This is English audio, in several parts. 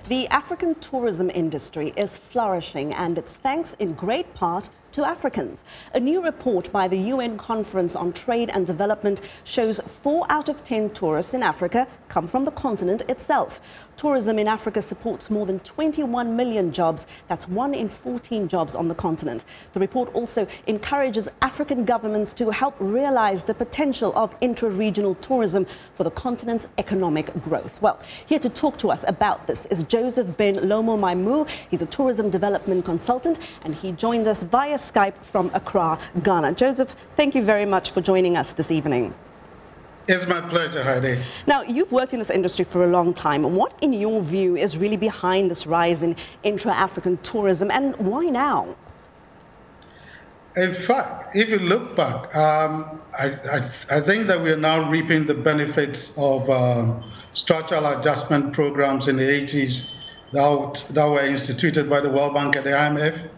The African tourism industry is flourishing, and it's thanks in great part to Africans. A new report by the UN Conference on Trade and Development shows 4 out of 10 tourists in Africa come from the continent itself. Tourism in Africa supports more than 21 million jobs. That's 1 in 14 jobs on the continent. The report also encourages African governments to help realize the potential of intra-regional tourism for the continent's economic growth. Well, here to talk to us about this is Joseph Ben Lomo-Bainoo. He's a tourism development consultant, and he joins us via Skype from Accra, Ghana. Joseph, thank you very much for joining us this evening. It's my pleasure, Hayde. Now, you've worked in this industry for a long time. What, in your view, is really behind this rise in intra-African tourism, and why now? In fact, if you look back, I think that we are now reaping the benefits of structural adjustment programs in the 80s that were instituted by the World Bank and the IMF.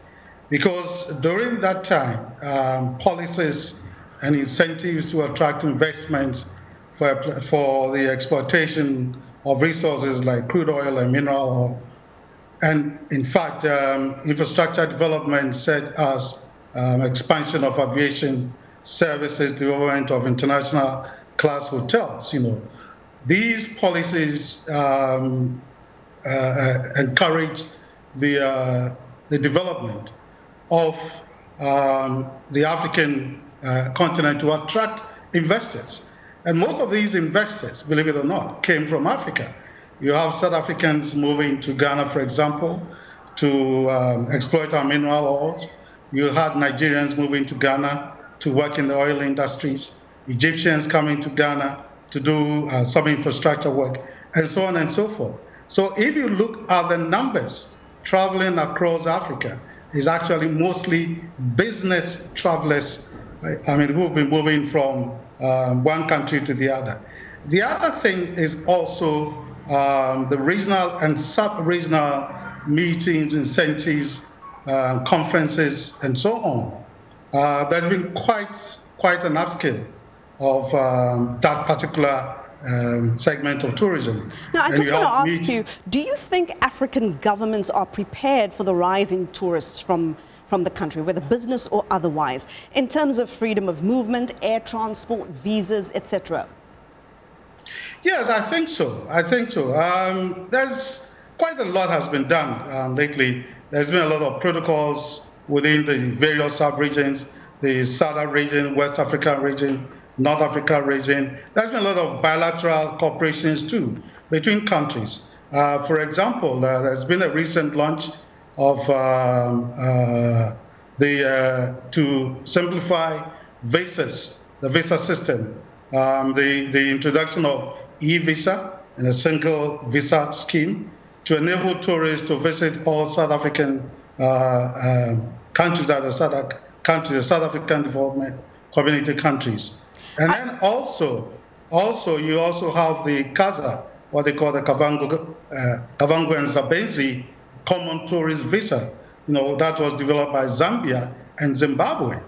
Because during that time, policies and incentives to attract investments for the exploitation of resources like crude oil and mineral oil, and in fact, infrastructure development such as expansion of aviation services, development of international class hotels. These policies encourage the development of the African continent to attract investors. And most of these investors, believe it or not, came from Africa. You have South Africans moving to Ghana, for example, to exploit our mineral oils. You had Nigerians moving to Ghana to work in the oil industries, Egyptians coming to Ghana to do some infrastructure work, and so on and so forth. So if you look at the numbers traveling across Africa, it's actually mostly business travelers, who've been moving from one country to the other. The other thing is also the regional and sub-regional meetings, incentives, conferences, and so on. There's been quite an upscale of that particular segment of tourism. Now, I just want to ask you, do you think African governments are prepared for the rise in tourists from the country, whether business or otherwise, in terms of freedom of movement, air transport, visas, etc.? Yes, I think so. There's quite a lot has been done lately. There's been a lot of protocols within the various sub-regions, the Southern region, West African region, North Africa region. There's been a lot of bilateral cooperations too between countries. For example, there's been a recent launch of to simplify visas, the visa system, the introduction of e-visa and a single visa scheme to enable tourists to visit all South African countries that are the South African Development Community countries. And then also you also have the CASA, what they call the Kavango and Zambezi Common Tourist Visa. That was developed by Zambia and Zimbabwe.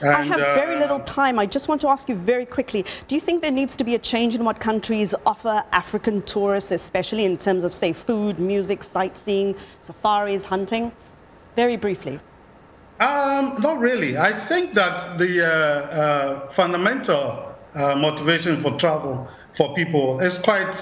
And, I have very little time. I just want to ask you very quickly, do you think there needs to be a change in what countries offer African tourists, especially in terms of, say, food, music, sightseeing, safaris, hunting? Very briefly. Not really. I think that the fundamental motivation for travel for people is quite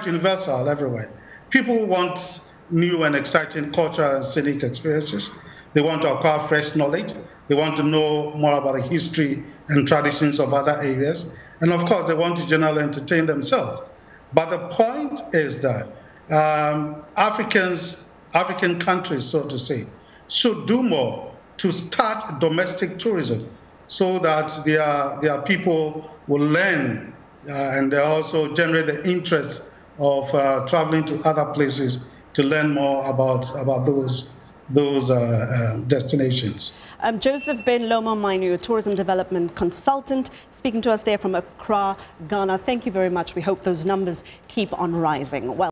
universal everywhere. People want new and exciting cultural and scenic experiences. They want to acquire fresh knowledge. They want to know more about the history and traditions of other areas. And of course, they want to generally entertain themselves. But the point is that African countries, so to say, should do more to start domestic tourism so that their people will learn and they also generate the interest of traveling to other places to learn more about those destinations. Joseph Ben Lomo-Bainoo, a tourism development consultant, speaking to us there from Accra, Ghana. Thank you very much. We hope those numbers keep on rising. Well.